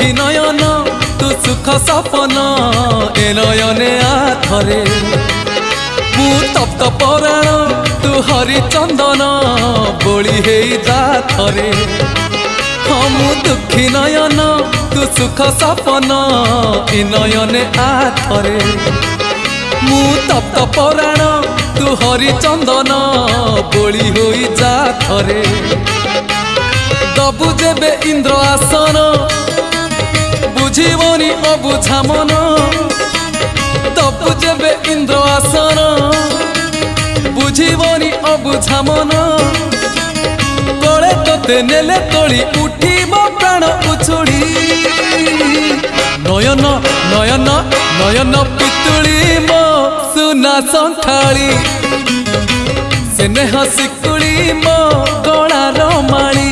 दुखी नयन तू सुख सपन ए नयने आथरे मु तप्त पराण तू हरिचंदन बोली हे जा थरे हाँ मु दुखी नयन तू सुख सपन ए नयने आथरे मु तप्त पराण तू हरिचंदन बोली हो जा थरे दबु जेबे इंद्र आसन बुझीबनी अबुझा मन दबु जेबे इंद्र आसन बुझीबनी अबुझा मन कले तोते नेले तोली उठीब प्राण उछुड़ी नयन नयन नयन पितुली मो सुना संथाली स्नेह शिकुड़ी मो गलार माली